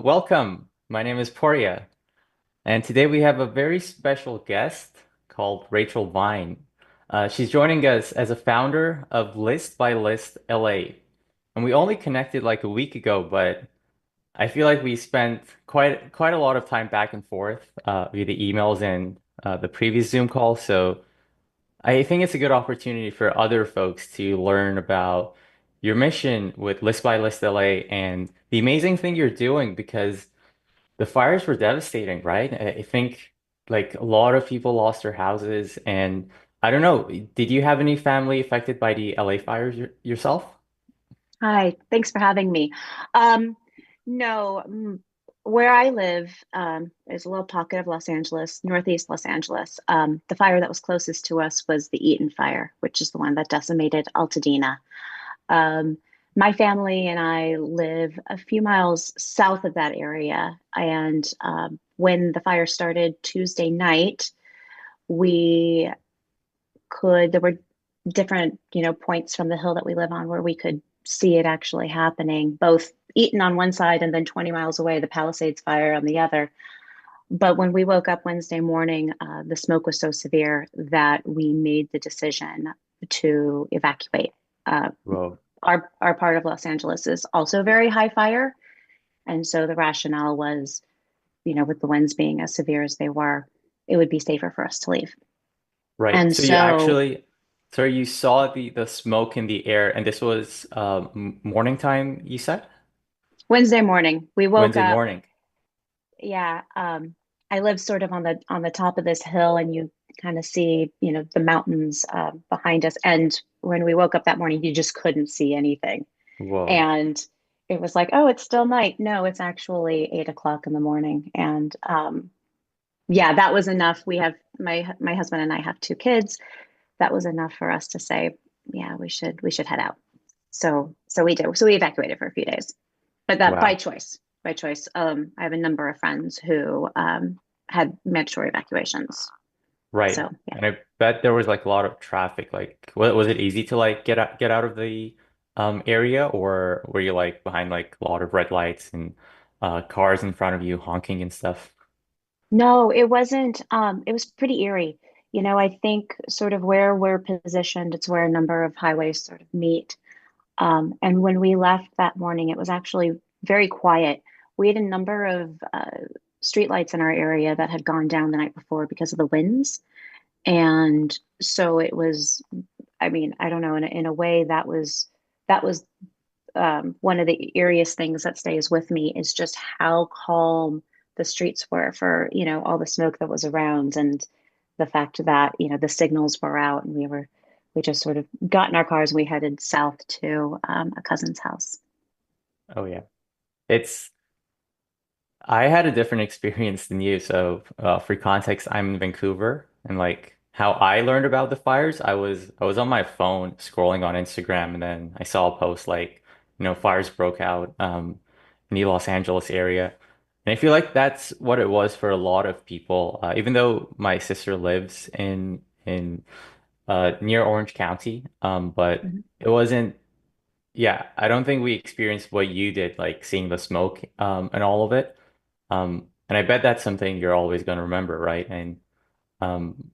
welcome. My name is Poria, and today we have a very special guest called Rachel Vine. She's joining us as a founder of List by List LA. And we only connected like a week ago, but I feel like we spent quite a lot of time back and forth via the emails and the previous Zoom call. So I think it's a good opportunity for other folks to learn about your mission with List by List LA and the amazing thing you're doing because the fires were devastating, right? I think like a lot of people lost their houses, and I don't know, did you have any family affected by the LA fires yourself? Hi, thanks for having me. Um, no, where I live is a little pocket of Los Angeles, northeast Los Angeles. The fire that was closest to us was the Eaton fire, which is the one that decimated Altadena. Um, my family and I live a few miles south of that area, and when the fire started Tuesday night, we there were different, points from the hill that we live on where we could see it actually happening, both Eaton on one side and then 20 miles away, the Palisades fire on the other. But when we woke up Wednesday morning, the smoke was so severe that we made the decision to evacuate. Uh, Whoa. our part of Los Angeles is also very high fire. And so the rationale was, with the winds being as severe as they were, it would be safer for us to leave. Right. And So you so actually, so you saw the smoke in the air, and this was morning time, you said? Wednesday morning, we woke Wednesday up. morning. Yeah, I live sort of on the top of this hill, and you kind of see, the mountains behind us. And when we woke up that morning, you just couldn't see anything. Whoa. And it was like, oh, it's still night. No, it's actually 8 o'clock in the morning. And yeah, that was enough. We have my husband and I have two kids. That was enough for us to say, yeah, we should head out. So we did. So we evacuated for a few days, but that by Wow. choice. By choice. I have a number of friends who had mandatory evacuations. Right. So yeah. And I bet there was like a lot of traffic. Like, was it easy to like get out of the area, or were you like behind like a lot of red lights and cars in front of you honking and stuff? No, it wasn't. It was pretty eerie. I think sort of where we're positioned, it's where a number of highways sort of meet. And when we left that morning, it was actually very quiet. We had a number of streetlights in our area that had gone down the night before because of the winds. And so it was, I mean, I don't know, in a way that was one of the eeriest things that stays with me is just how calm the streets were for, all the smoke that was around and the fact that, the signals were out and we just sort of got in our cars and we headed south to a cousin's house. Oh yeah. It's I had a different experience than you. So, for context, I'm in Vancouver, and like how I learned about the fires, I was on my phone scrolling on Instagram, and then I saw a post like, fires broke out in the Los Angeles area, and I feel like that's what it was for a lot of people. Even though my sister lives in near Orange County, but Mhm. it wasn't. Yeah, I don't think we experienced what you did, like seeing the smoke and all of it. And I bet that's something you're always going to remember, right? And um,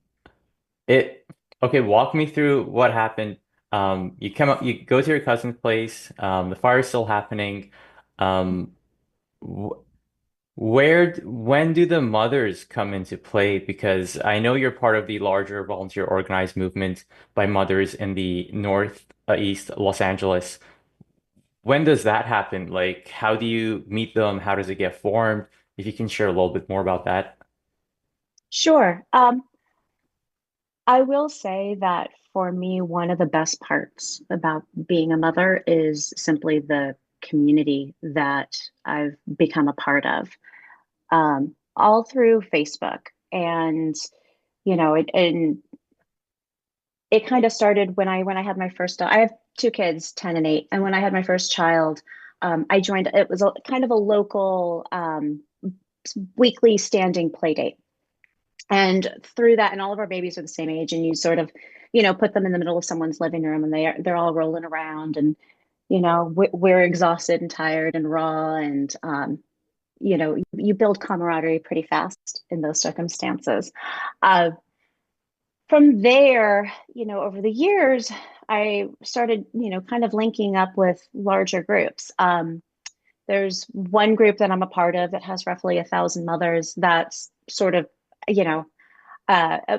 it, okay, walk me through what happened. You come up, you go to your cousin's place. The fire is still happening. Um, wh when do the mothers come into play? Because I know you're part of the larger volunteer organized movement by mothers in the East Los Angeles. When does that happen? Like, how do you meet them? How does it get formed? If you can share a little bit more about that. Sure. I will say that for me, one of the best parts about being a mother is simply the community that I've become a part of, all through Facebook. And, and it kind of started when I had my first. I have two kids, 10 and 8, and when I had my first child, I joined. It was kind of a local weekly standing play date. And through that, and all of our babies are the same age, and you sort of, put them in the middle of someone's living room, and they're all rolling around, and we're exhausted and tired and raw, and you build camaraderie pretty fast in those circumstances. Uh, from there, over the years, I started, kind of linking up with larger groups. There's one group that I'm a part of that has roughly 1,000 mothers. That's sort of, you know,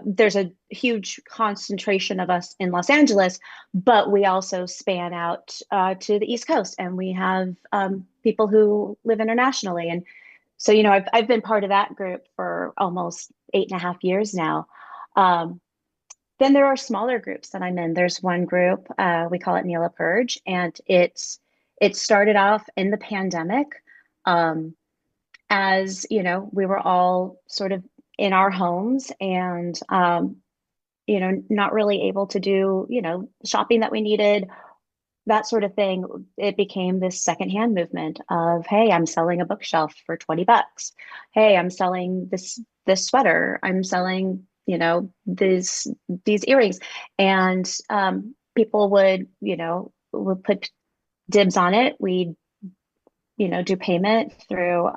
there's a huge concentration of us in Los Angeles, but we also span out to the East Coast, and we have people who live internationally. And so, I've been part of that group for almost 8.5 years now. Um, then there are smaller groups that I'm in. There's one group, we call it NELA Purge, and it started off in the pandemic. Um, as we were all sort of in our homes and not really able to do shopping that we needed, that sort of thing. It became this secondhand movement of, hey, I'm selling a bookshelf for $20. Hey, I'm selling this sweater. I'm selling these earrings. And people would put dibs on it. We'd do payment through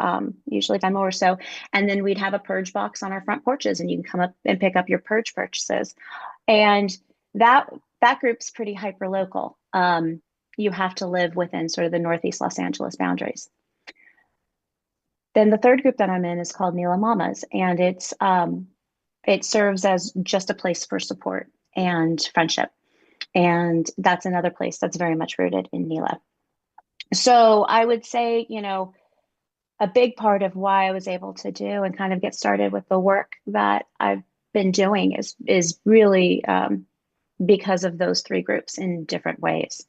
usually Venmo or so. And then we'd have a purge box on our front porches, and you can come up and pick up your purge purchases. And that that group's pretty hyper local. You have to live within sort of the Northeast Los Angeles boundaries. Then the third group that I'm in is called NELA Mamas, and it serves as just a place for support and friendship. And that's another place that's very much rooted in NELA. So I would say, a big part of why I was able to do and kind of get started with the work that I've been doing is really because of those three groups in different ways.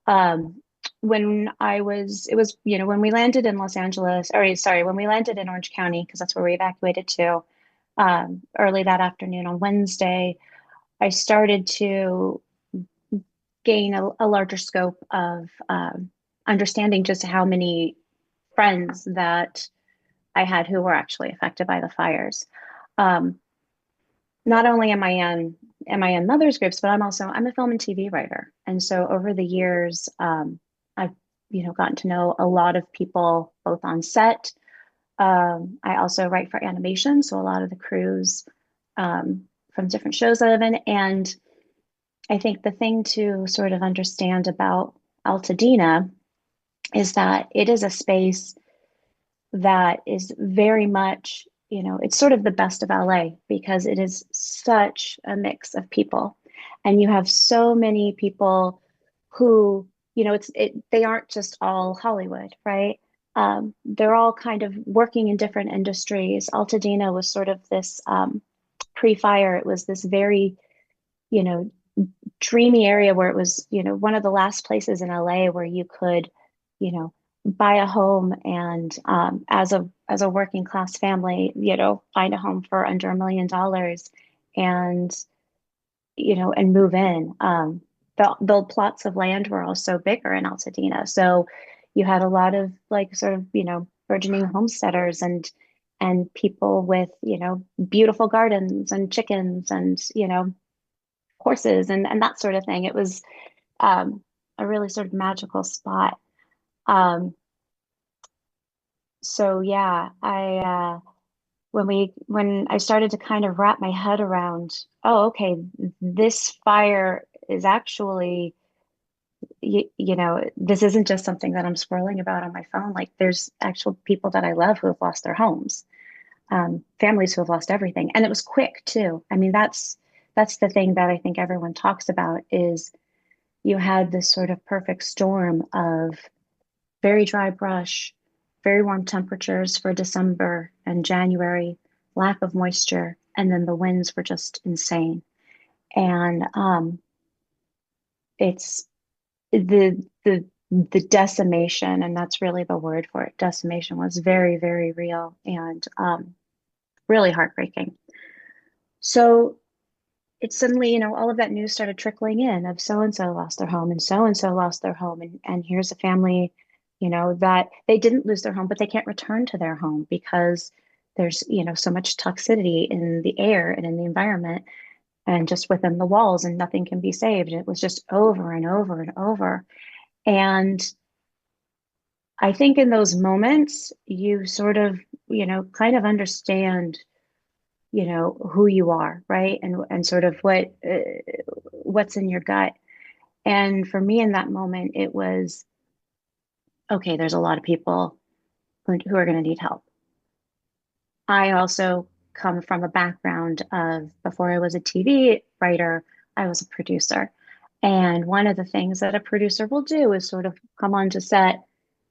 When it was, when we landed in Los Angeles, or sorry, when we landed in Orange County, because that's where we evacuated to, early that afternoon on Wednesday, I started to gain a larger scope of understanding just how many friends that I had who were actually affected by the fires. Um, Not only am I in mothers groups, but I'm a film and TV writer, and so over the years, I've gotten to know a lot of people both on set. I also write for animation, so a lot of the crews from different shows that I've been, and I think the thing to sort of understand about Altadena is that it is a space that is very much, it's sort of the best of LA because it is such a mix of people. And you have so many people who, they aren't just all Hollywood, right? They're all kind of working in different industries. Altadena was sort of this pre-fire, it was this very, you know, dreamy area where it was, one of the last places in LA where you could, buy a home and as a working class family, find a home for under $1 million and and move in. The plots of land were also bigger in Altadena, so you had a lot of like sort of burgeoning homesteaders and people with beautiful gardens and chickens and horses and that sort of thing. It was a really sort of magical spot. Um, so yeah, when I started to kind of wrap my head around, oh, okay, this fire is actually, this isn't just something that I'm swirling about on my phone. Like there's actual people that I love who have lost their homes, families who have lost everything, and it was quick too. I mean, that's the thing that I think everyone talks about is you had this sort of perfect storm of very dry brush, very warm temperatures for December and January, lack of moisture, and then the winds were just insane. And it's the decimation, and that's really the word for it. Decimation was very, very real and really heartbreaking. So it suddenly, all of that news started trickling in of so and so lost their home and so lost their home. And here's a family, that they didn't lose their home, but they can't return to their home because there's, so much toxicity in the air and in the environment and just within the walls, and nothing can be saved. It was just over and over and over. And I think in those moments, you sort of, kind of understand, who you are, right? And sort of what's in your gut. And for me in that moment, it was, okay, there's a lot of people who are going to need help. I also come from a background of before I was a TV writer, I was a producer. And one of the things that a producer will do is sort of come onto set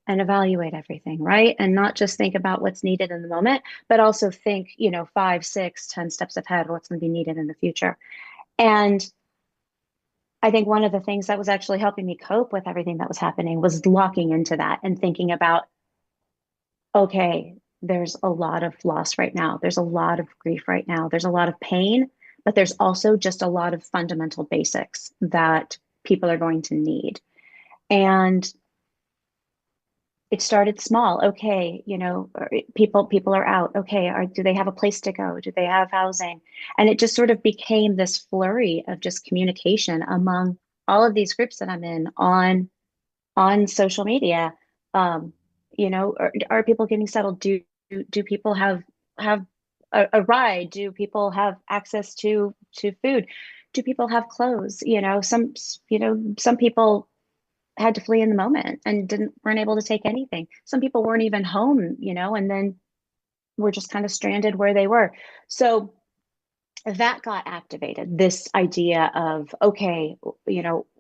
and evaluate everything, right? And not just think about what's needed in the moment, but also think, 5, 6, 10 steps ahead, what's going to be needed in the future. And I think one of the things that was actually helping me cope with everything that was happening was locking into that and thinking about, okay, there's a lot of loss right now. There's a lot of grief right now. There's a lot of pain, but there's also just a lot of fundamental basics that people are going to need. And it started small. Okay, people are out. Okay, do they have a place to go? Do they have housing? And it just sort of became this flurry of just communication among all of these groups that I'm in on social media. Um, are people getting settled? Do people have a ride? Do people have access to food? Do people have clothes? Some people had to flee in the moment and weren't able to take anything. Some people weren't even home, and then were just kind of stranded where they were. So that got activated, this idea of, okay,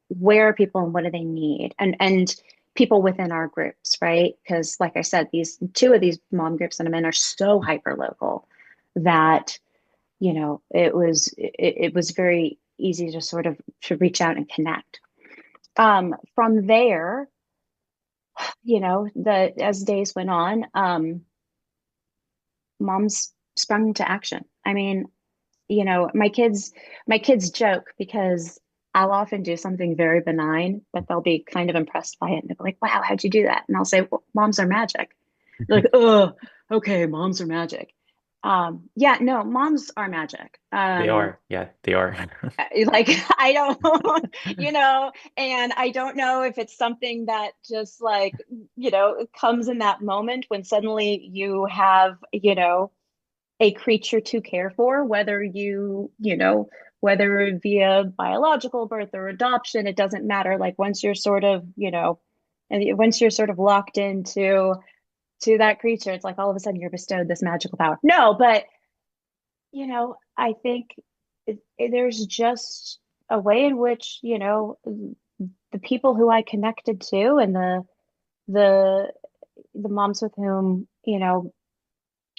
where are people and what do they need? And people within our groups, right? Because like I said, these two of these mom groups that I'm in are so hyper local that, it was very easy to sort of to reach out and connect. From there, the as days went on, moms sprung into action. I mean, my kids joke because I'll often do something very benign, but they'll be kind of impressed by it and they'll be like, "Wow, how'd you do that?" And I'll say, well, "Moms are magic." They're like, "Oh, okay, moms are magic." Yeah, no, moms are magic. They are. Yeah, they are. Like I don't, and I don't know if it's something that just like, comes in that moment when suddenly you have, a creature to care for, whether via biological birth or adoption, it doesn't matter. Like once you're sort of, and once you're sort of locked into to that creature, it's like all of a sudden you're bestowed this magical power. No, but I think there's just a way in which, the people who I connected to and the the moms with whom,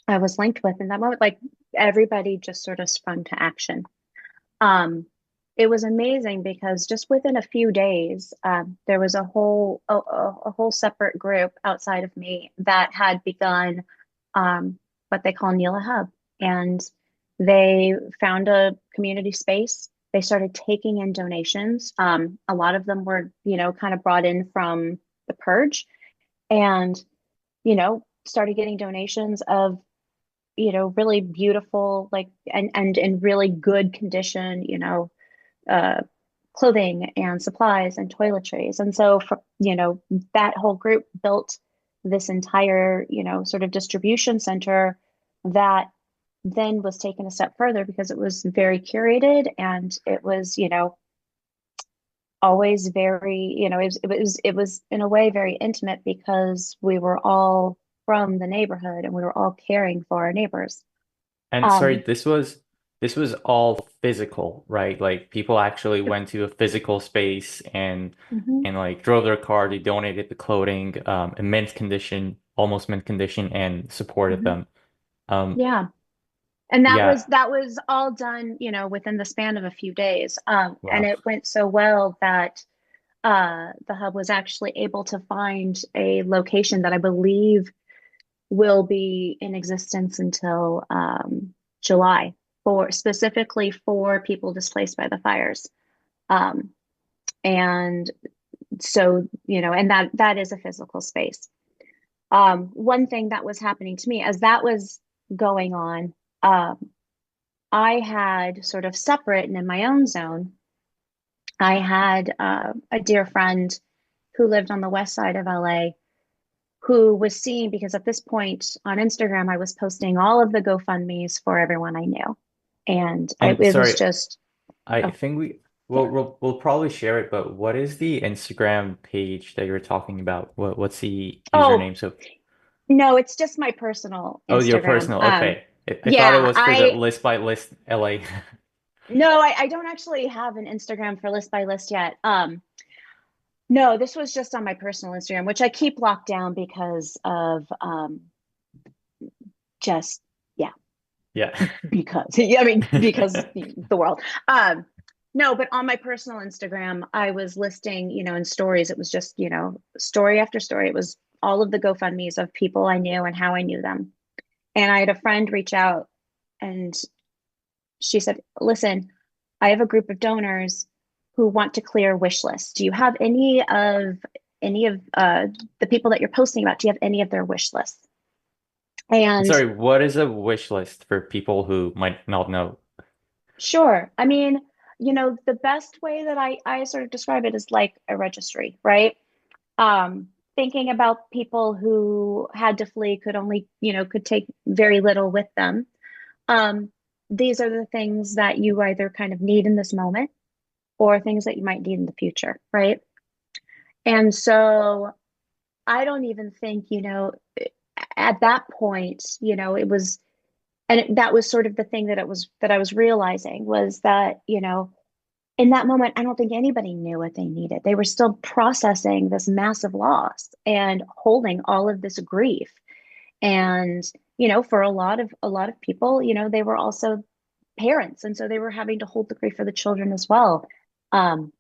I was linked with in that moment, like everybody just sort of sprung to action. Um, it was amazing because just within a few days, there was a whole separate group outside of me that had begun what they call NELA Hub, and they found a community space. They started taking in donations. A lot of them were, kind of brought in from the purge, and started getting donations of really beautiful, like, and in really good condition, uh, clothing and supplies and toiletries. And so, that whole group built this entire, sort of distribution center that then was taken a step further because it was very curated and it was, always very, it was in a way very intimate because we were all from the neighborhood and we were all caring for our neighbors. And sorry, Um, this was all physical, right? Like people actually went to a physical space mhm. and like drove their car, they donated the clothing, in mint condition, almost mint condition, and supported Mhm. them. Um, Yeah. And that was yeah, that was all done, within the span of a few days. And wow. it went so well that the hub was actually able to find a location that I believe will be in existence until July for specifically for people displaced by the fires. Um, and so, and that is a physical space. One thing that was happening to me as that was going on, I had sort of separate and in my own zone, I had a dear friend who lived on the west side of LA who was seeing, because at this point on Instagram, I was posting all of the GoFundMe's for everyone I knew. And And it was sorry, just, I oh, think yeah. we'll probably share it, but what is the Instagram page that you're talking about? What's the Oh, username? So, no, it's just my personal oh, your Instagram. personal. Okay. I thought it Yeah, was for the list by list LA. no, I don't actually have an Instagram for List by List yet. No, this was just on my personal Instagram, which I keep locked down because of just yeah, Yeah. because yeah, I mean because the world. No, but on my personal Instagram, I was listing, in stories. It was just, story after story. It was all of the GoFundMe's of people I knew and how I knew them. And I had a friend reach out and she said, "Listen, I have a group of donors who want to clear wish lists. Do you have any of the people that you're posting about? Do you have any of their wish lists?" And And sorry, what is a wish list for people who might not know? sure, I mean, the best way that I sort of describe it is like a registry, right? Thinking about people who had to flee, could only, could take very little with them. Um, these are the things that you either kind of need in this moment or things that you might need in the future, right? And so I don't even think, at that point, it was, that was sort of the thing that I was realizing was that, in that moment, I don't think anybody knew what they needed. They were still processing this massive loss and holding all of this grief. And, for a lot of people, they were also parents. And so they were having to hold the grief for the children as well. Um,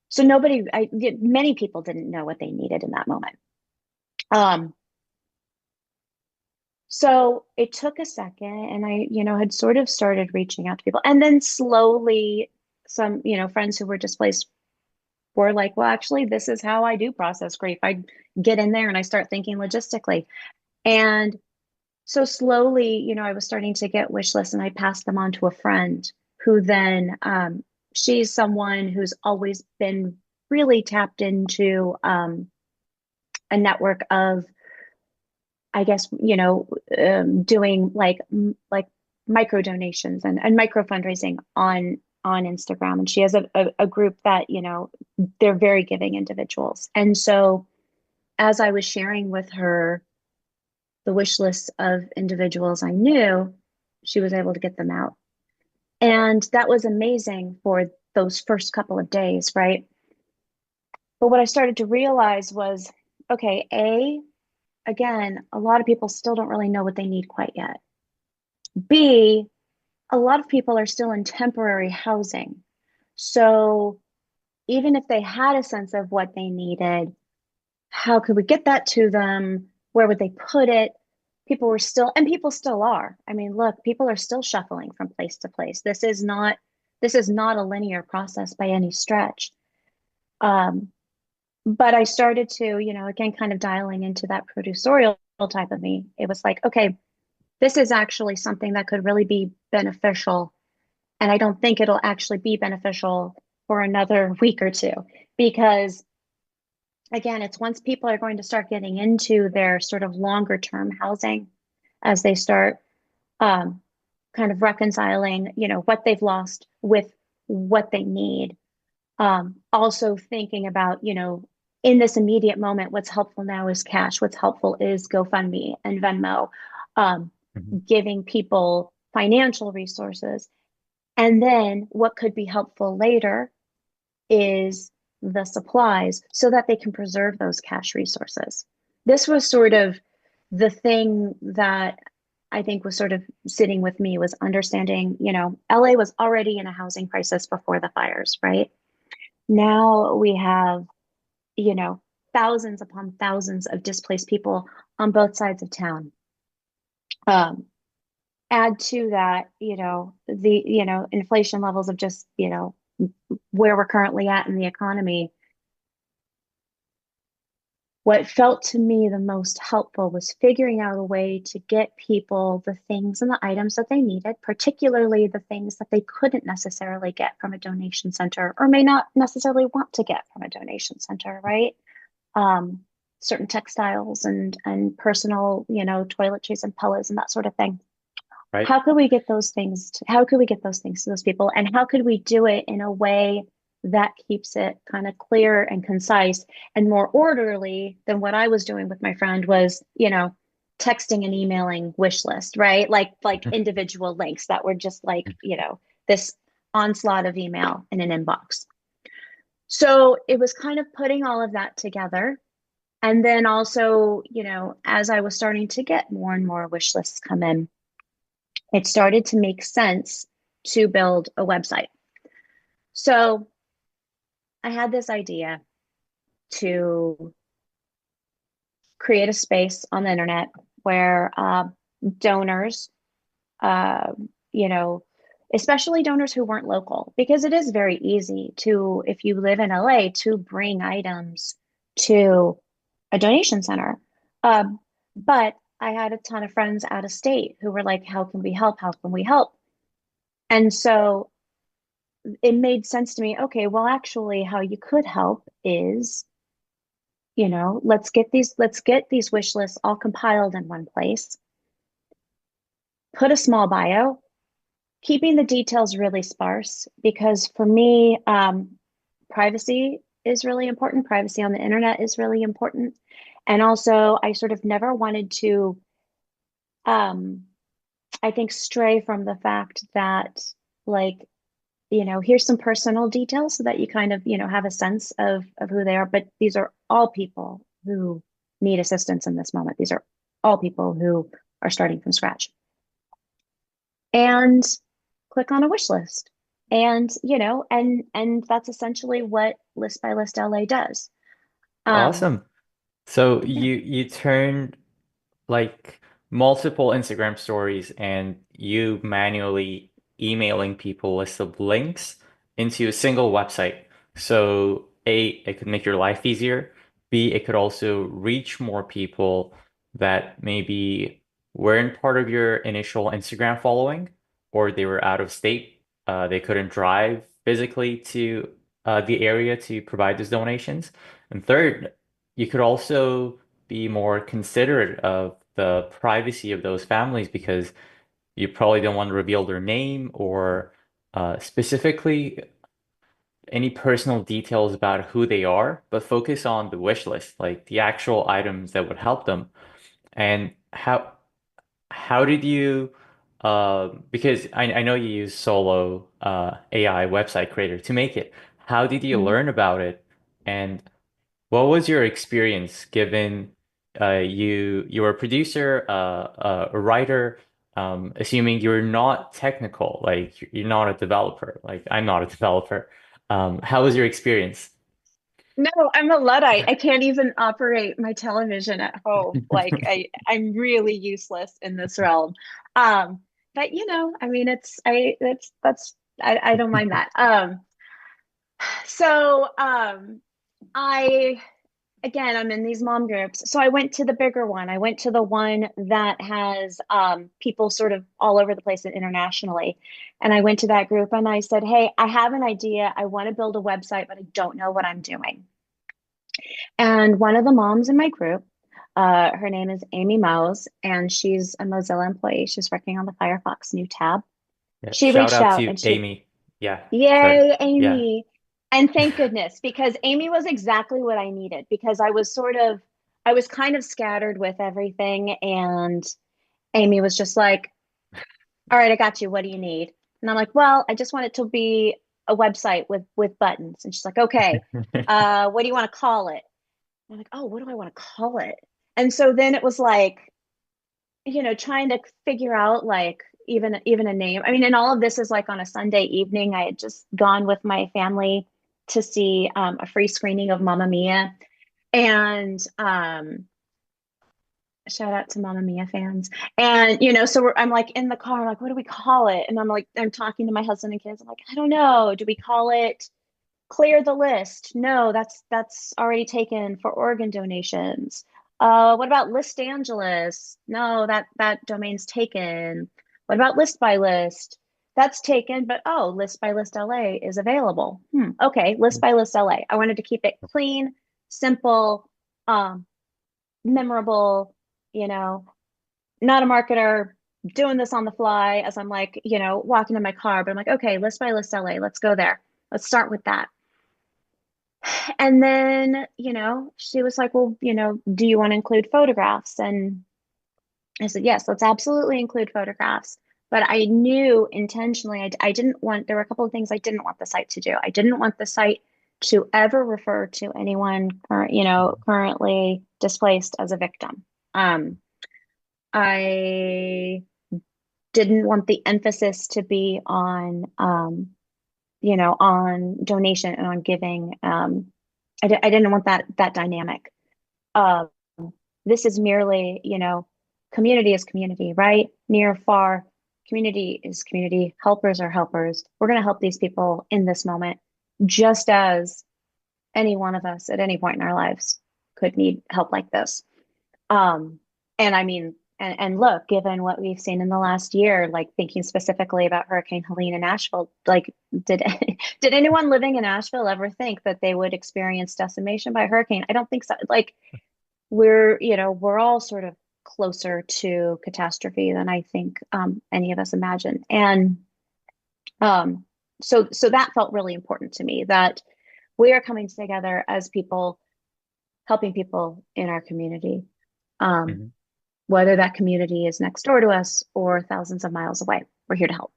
so many people didn't know what they needed in that moment. Um, so it took a second and I, had sort of started reaching out to people. And then slowly some, friends who were displaced were like, well, actually, this is how I do process grief. I get in there and I start thinking logistically. And so slowly, I was starting to get wish lists and I passed them on to a friend who then, she's someone who's always been really tapped into a network of, I guess, doing like micro donations and micro fundraising on Instagram. And she has a group that, they're very giving individuals. And so as I was sharing with her the wish lists of individuals I knew, she was able to get them out. And that was amazing for those first couple of days, right? But what I started to realize was, okay, again, a lot of people still don't really know what they need quite yet. B, a lot of people are still in temporary housing. So even if they had a sense of what they needed, how could we get that to them? Where would they put it? And people still are. I mean, look, people are still shuffling from place to place. This is not a linear process by any stretch. Um, but I started to, again, kind of dialing into that producerial type of me. It was like, okay, this is actually something that could really be beneficial. And I don't think it'll actually be beneficial for another week or two because again, it's once people are going to start getting into their sort of longer term housing as they start um, kind of reconciling, what they've lost with what they need. Also thinking about, in this immediate moment, what's helpful now is cash. What's helpful is GoFundMe and Venmo, um, Mhm. giving people financial resources. And then what could be helpful later is the supplies so that they can preserve those cash resources. This was sort of the thing that I think was sort of sitting with me was understanding, LA was already in a housing crisis before the fires, right? Now we have, you know, thousands upon thousands of displaced people on both sides of town. Um, Add to that, the, inflation levels of just, where we're currently at in the economy. What felt to me the most helpful was figuring out a way to get people the things and the items that they needed, particularly the things that they couldn't necessarily get from a donation center or may not necessarily want to get from a donation center, right? Um, certain textiles and personal, toiletries and pillows and that sort of thing. Right. How could we get those things how could we get those things to those people? And how could we do it in a way that keeps it kind of clear and concise and more orderly than what I was doing with my friend was, texting and emailing wish list, right? Like individual links that were just like, this onslaught of email in an inbox. So it was kind of putting all of that together. And then also, as I was starting to get more and more wish lists come in, it started to make sense to build a website. So I had this idea to create a space on the internet where donors, uh, you know, especially donors who weren't local, because it is very easy to, if you live in LA, to bring items to a donation center. Um, but I had a ton of friends out of state who were like, how can we help? How can we help? And so it made sense to me. Okay, well, actually, how you could help is, let's get these wish lists all compiled in one place, put a small bio, keeping the details really sparse, because for me, privacy is really important. Privacy on the internet is really important. And also, I sort of never wanted to, um, I think, stray from the fact that, like, here's some personal details so that you kind of, have a sense of who they are. But these are all people who need assistance in this moment. These are all people who are starting from scratch. And click on a wish list. And, and that's essentially what List by List LA does. Um, Awesome. So yeah. you turned like multiple Instagram stories and you manually emailing people lists of links into a single website. So A, it could make your life easier. B, it could also reach more people that maybe weren't part of your initial Instagram following, or they were out of state. They couldn't drive physically to the area to provide those donations. And third, you could also be more considerate of the privacy of those families because you probably don't want to reveal their name or specifically any personal details about who they are, but focus on the wish list, like the actual items that would help them. And how did you because I know you use Solo AI website creator to make it. How did you Mhm. learn about it? And what was your experience given you were a producer, a writer, assuming you're not technical, like you're not a developer, like I'm not a developer. How was your experience? No, I'm a Luddite. I can't even operate my television at home. Like I'm really useless in this realm. Um, but I mean, I don't mind that. So I again, I'm in these mom groups. So I went to the bigger one. I went to the one that has people sort of all over the place and internationally. And I went to that group and I said, hey, I have an idea. I want to build a website, but I don't know what I'm doing. And one of the moms in my group, her name is Amy Mouse, and she's a Mozilla employee. She's working on the Firefox new tab. Yeah, She shout reached out out to and Amy. Yeah, sorry. yay, Yeah. Amy. And thank goodness, because Amy was exactly what I needed because I was kind of scattered with everything. And Amy was just like, all right, I got you. What do you need? And I'm like, well, I just want it to be a website with buttons. And she's like, okay, what do you want to call it? And I'm like, oh, what do I want to call it? And so then it was like, trying to figure out like even a name. I mean, and all of this is like on a Sunday evening. I had just gone with my family to see a free screening of Mamma Mia, and shout out to Mamma Mia fans. And so I'm like in the car, like, what do we call it? And I'm talking to my husband and kids. I'm like, I don't know. Do we call it Clear the List? No, that's already taken for organ donations. What about List Angeles? No, that domain's taken. What about List by List? That's taken, but oh, List by List LA is available. Okay, List by List LA. I wanted to keep it clean, simple. memorable, you know, not a marketer, doing this on the fly as I'm like, walking in my car, but I'm like, okay, List by List LA, let's go there. Let's start with that. And then, she was like, well, do you want to include photographs? And I said, yes, let's absolutely include photographs. But I knew intentionally, I didn't want, there were a couple of things I didn't want the site to do. I didn't want the site to ever refer to anyone, currently displaced as a victim. I didn't want the emphasis to be on donation and on giving. I didn't want that dynamic. Uh, this is merely, community is community, right? Near, far, community is community. Helpers are helpers. We're going to help these people in this moment, just as any one of us at any point in our lives could need help like this. Um, and I mean, and look, given what we've seen in the last year, like thinking specifically about Hurricane Helene in Nashville, like did did anyone living in Nashville ever think that they would experience decimation by hurricane? I don't think so. Like we're all sort of closer to catastrophe than I think any of us imagine. And um, so that felt really important to me that we are coming together as people, helping people in our community. Um, Mhm. whether that community is next door to us or thousands of miles away. We're here to help.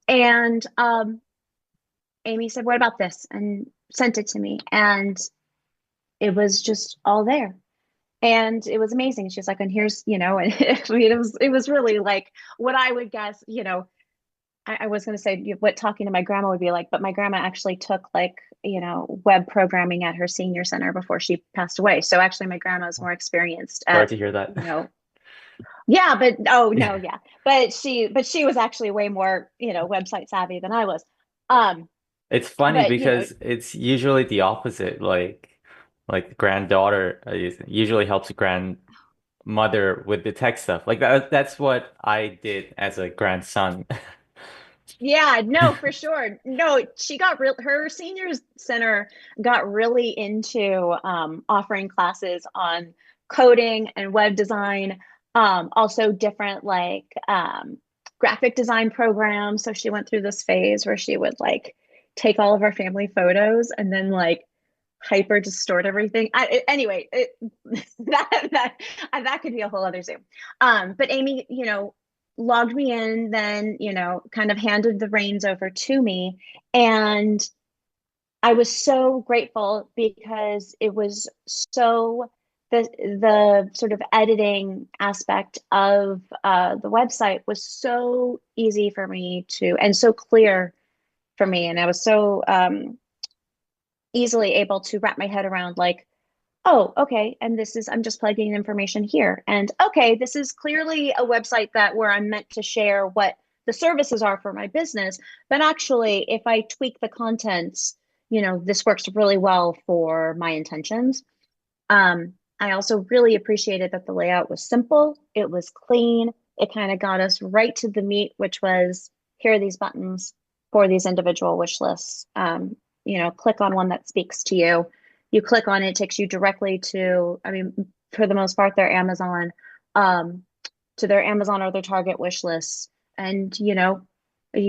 And Amy said, what about this? And sent it to me. And it was just all there. And it was amazing. She's like, and here's, and I mean, it was really like what I would guess, I was going to say what talking to my grandma would be like, but my grandma actually took like, web programming at her senior center before she passed away. So actually my grandma is more experienced Sorry at, to hear that. you know, yeah, but oh no, Yeah. yeah. But she was actually way more, website savvy than I was. Um, It's funny but because it's usually the opposite. Like the granddaughter usually helps the grandmother with the tech stuff. Like that's what I did as a grandson. yeah, no, for sure. No, she got real her seniors center got really into offering classes on coding and web design, also different like graphic design programs. So she went through this phase where she would like take all of our family photos and then like hyper distort everything. Anyway, that that that could be a whole other Zoom. But Amy, logged me in, then kind of handed the reins over to me, and I was so grateful because it was so the sort of editing aspect of the website was so easy for me to and so clear for me, and I was so easily able to wrap my head around like, oh, okay, and this is I'm just plugging information here, and okay, this is clearly a website that where I'm meant to share what the services are for my business, but actually if I tweak the contents, this works really well for my intentions. I also really appreciated that the layout was simple, it was clean, it kind of got us right to the meat, which was here are these buttons for these individual wish lists. Click on one that speaks to you. You click on it, it takes you directly to, I mean, for the most part, their Amazon, um, to their Amazon or their Target wish lists. And, you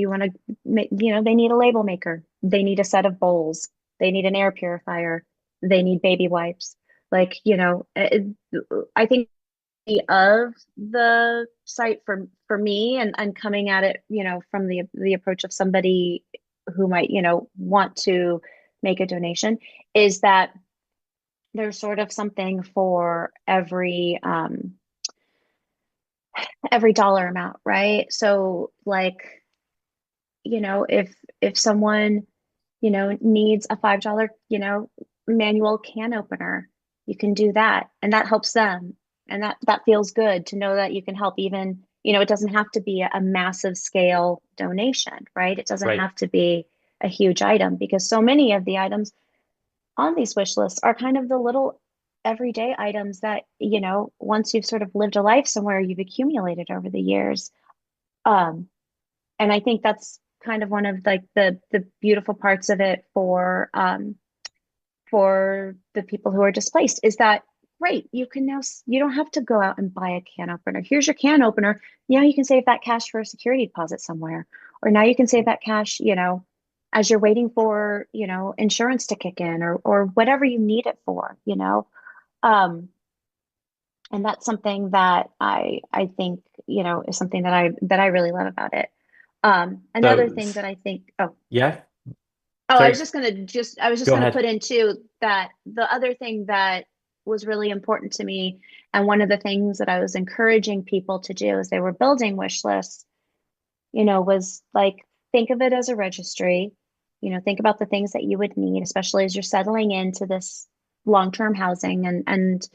want to make, they need a label maker, they need a set of bowls, they need an air purifier, they need baby wipes. Like, I think of the site for me and coming at it, from the approach of somebody who might, want to make a donation, is that there's sort of something for every dollar amount, right? So like, if someone, needs a $5, manual can opener, you can do that. And that helps them. And that feels good to know that you can help even, it doesn't have to be a massive scale donation, right? It doesn't Right. have to be a huge item because so many of the items on these wish lists are kind of the little everyday items that, once you've sort of lived a life somewhere, you've accumulated over the years. Um, and I think that's kind of one of like the beautiful parts of it for the people who are displaced is that great. You can now, you don't have to go out and buy a can opener. Here's your can opener. Now you can save that cash for a security deposit somewhere. Or now you can save that cash, as you're waiting for, insurance to kick in or whatever you need it for. Um, and that's something that I think, is something that I really love about it. Another So, thing that I think, yeah, oh, sorry, I was just go gonna ahead. put in too that the other thing that was really important to me, and one of the things that I was encouraging people to do as they were building wish lists, was like think of it as a registry. Think about the things that you would need, especially as you're settling into this long-term housing and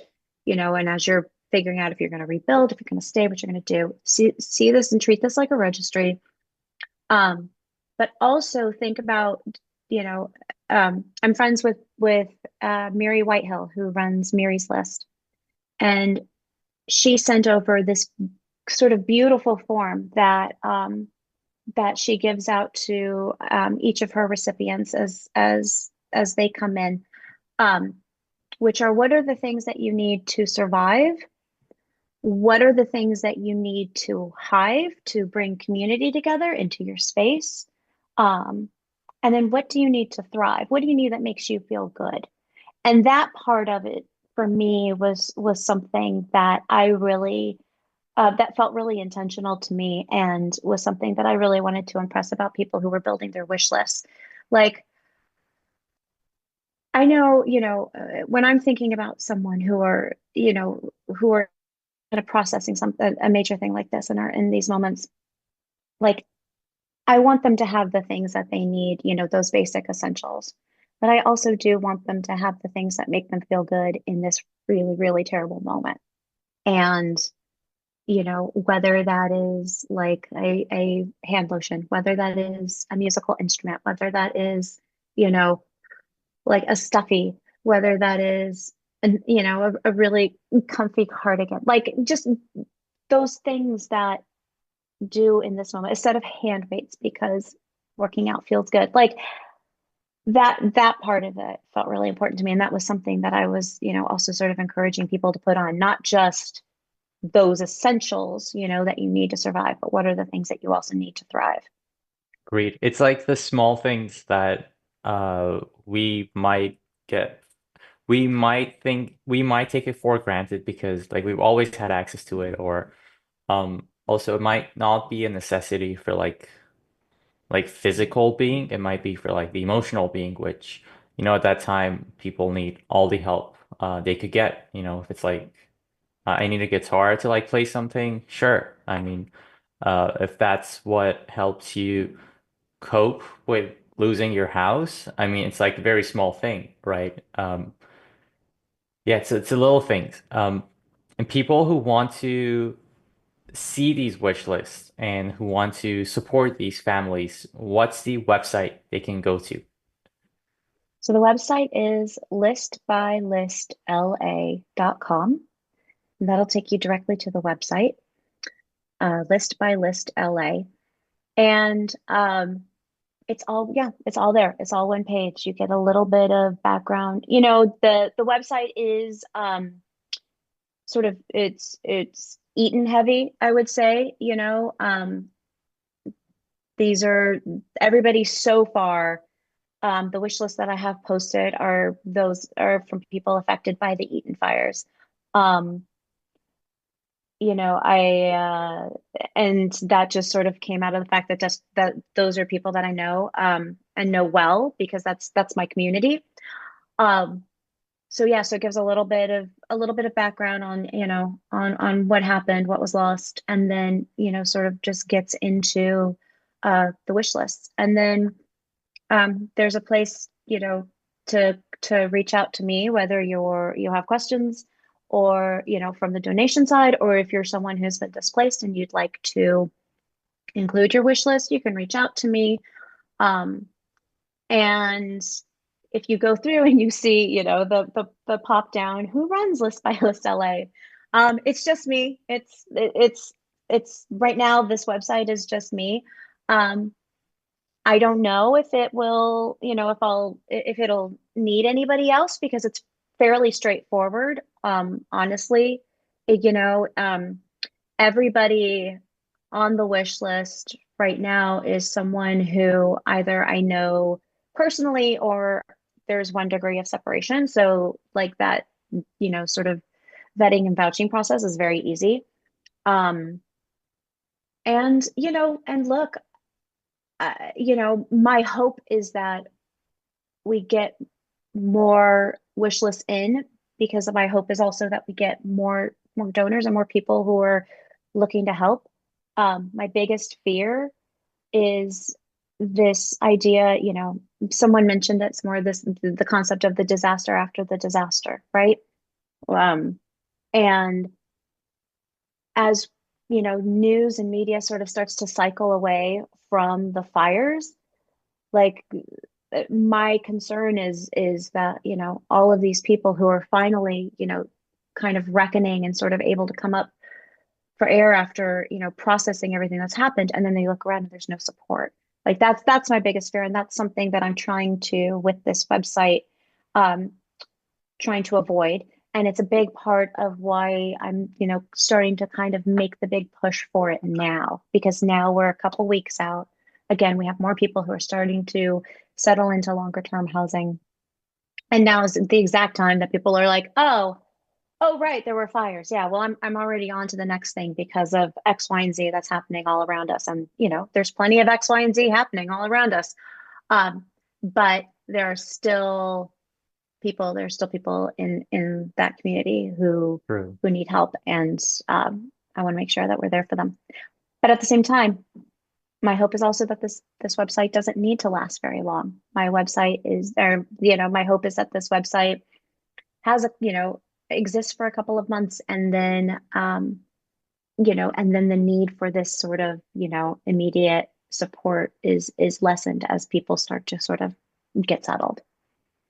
as you're figuring out if you're going to rebuild, if you're going to stay, what you're going to do. See this and treat this like a registry. Um, but also think about, you know, I'm friends with Mary Whitehill, who runs Mary's List, and she sent over this sort of beautiful form that she gives out to each of her recipients as they come in, um, which are what are the things that you need to survive? What are the things that you need to hive to bring community together into your space? Um, and then what do you need to thrive? What do you need that makes you feel good? And that part of it for me was something that I really that felt really intentional to me and was something that I really wanted to impress about people who were building their wish lists. Like I know, when I'm thinking about someone who are kind of processing something, a major thing like this and are in these moments, like I want them to have the things that they need, those basic essentials. But I also do want them to have the things that make them feel good in this really, really terrible moment. And, whether that is like a hand lotion, whether that is a musical instrument, whether that is, you know, like a stuffy, whether that is, a really comfy cardigan, like just those things that do in this moment instead of hand weights because working out feels good. Like that part of it felt really important to me. And that was something that I was, also sort of encouraging people to put on, not just those essentials, that you need to survive, but what are the things that you also need to thrive? Agreed. It's like the small things that we might get we might take it for granted because like we've always had access to it, or also it might not be a necessity for like physical being. It might be for like the emotional being, which at that time people need all the help they could get. If it's like I need a guitar to like play something, sure. I mean, if that's what helps you cope with losing your house, I mean, it's like a very small thing, right? Yeah, it's the little things. And people who want to see these wish lists and who want to support these families, what's the website they can go to? So the website is listbylistla.com. And that'll take you directly to the website, List by List LA. And it's all there. It's all one page. You get a little bit of background. The website is sort of it's Eaton heavy, I would say. These are everybody so far. The wish list that I have posted are from people affected by the Eaton fires. Um, and that just sort of came out of the fact that those are people that I know and know well because that's my community. Um, so it gives a little bit of background on on what happened, what was lost, and then sort of just gets into the wish lists, and then there's a place to reach out to me whether you have questions or from the donation side, or if you're someone who's been displaced and you'd like to include your wish list, you can reach out to me. Um, and if you go through and you see, the pop down, who runs List by List LA? It's just me. It's right now, this website is just me. Um, I don't know if it will, if it'll need anybody else because it's fairly straightforward. Honestly, you know, everybody on the wish list right now is someone who either I know personally or there's one degree of separation. So like that, sort of vetting and vouching process is very easy. Um, and look, my hope is that we get more wish lists in because my hope is also that we get more donors and more people who are looking to help. My biggest fear is this idea, someone mentioned it's more this the concept of the disaster after the disaster, right? Um, and as news and media sort of starts to cycle away from the fires, like my concern is that all of these people who are finally kind of reckoning and sort of able to come up for air after processing everything that's happened, and then they look around and there's no support. Like that's my biggest fear, and that's something that I'm trying to with this website, um, trying to avoid. And it's a big part of why I'm starting to kind of make the big push for it now, because now we're a couple weeks out. Again, we have more people who are starting to settle into longer term housing, and now is the exact time that people are like, oh, right, there were fires. Yeah, well, I'm already on to the next thing because of X, Y, and Z that's happening all around us. And there's plenty of X, Y, and Z happening all around us. But there's still people in that community True. who need help. And I want to make sure that we're there for them. But at the same time, my hope is also that this website doesn't need to last very long. My website is there, my hope is that this website has exists for a couple of months, and then and then the need for this sort of immediate support is lessened as people start to sort of get settled.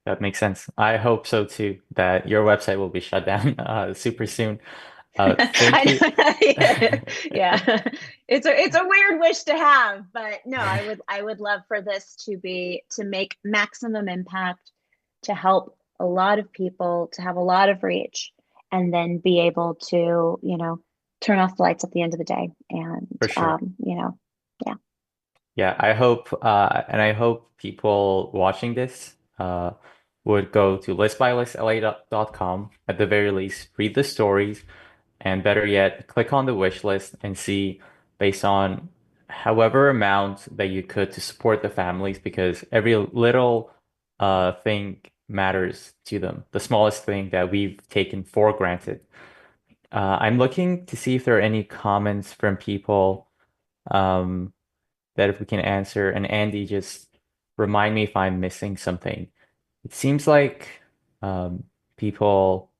That makes sense. I hope so too, that your website will be shut down super soon. Thank I you. know. Yeah. It's a weird wish to have, but no, I would love for this to make maximum impact, to help a lot of people, to have a lot of reach, and then be able to, turn off the lights at the end of the day. And For sure. yeah. Yeah, and I hope people watching this would go to listbylistla.com at the very least, read the stories, and better yet, click on the wish list and see based on however amount that you could to support the families, because every little thing matters to them. The smallest thing that we've taken for granted. I'm looking to see if there are any comments from people. That if we can answer. And Andy, just remind me if I'm missing something. It seems like people,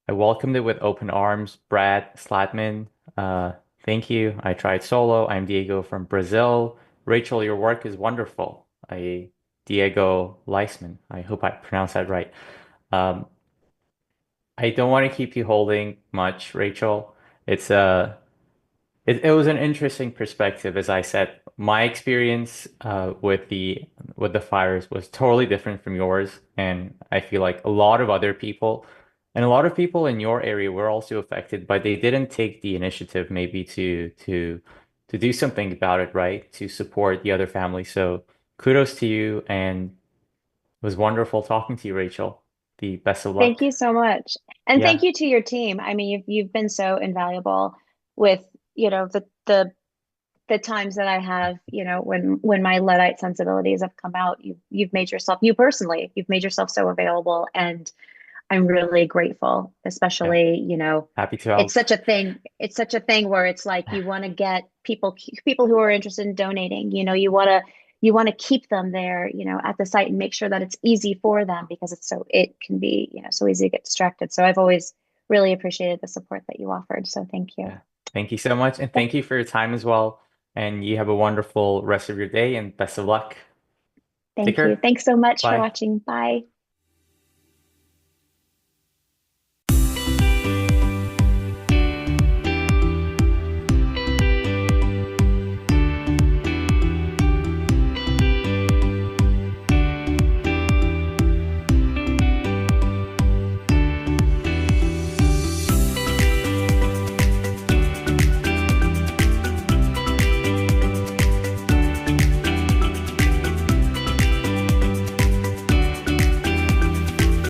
I welcomed it with open arms. Brad Slatman, uh, thank you. I tried solo. I'm Diego from Brazil. Rachel, your work is wonderful. Diego Leisman. I hope I pronounced that right. Um, I don't want to keep you holding much, Rachel. It's it was an interesting perspective. As I said, my experience with the fires was totally different from yours, and I feel like a lot of other people and a lot of people in your area were also affected, but they didn't take the initiative maybe to do something about it, right? To support the other family. So kudos to you, and it was wonderful talking to you, Rachel. The best of Thank luck. you so much. And thank Yeah, you to your team. I mean, you've been so invaluable with, the times that I have, when my Luddite sensibilities have come out. You've made yourself, you personally, you've made yourself so available, and I'm really grateful, yeah. especially, Happy to it's help. such a thing. It's such a thing where it's like you want to get people who are interested in donating, you want to keep them there, at the site and make sure that it's easy for them, because it can be, so easy to get distracted. So I've always really appreciated the support that you offered. So thank you. Yeah. Thank you so much. And Th- thank you for your time as well. And you have a wonderful rest of your day and best of luck. Take Thank you. care. Thanks so much for Bye. watching. Bye.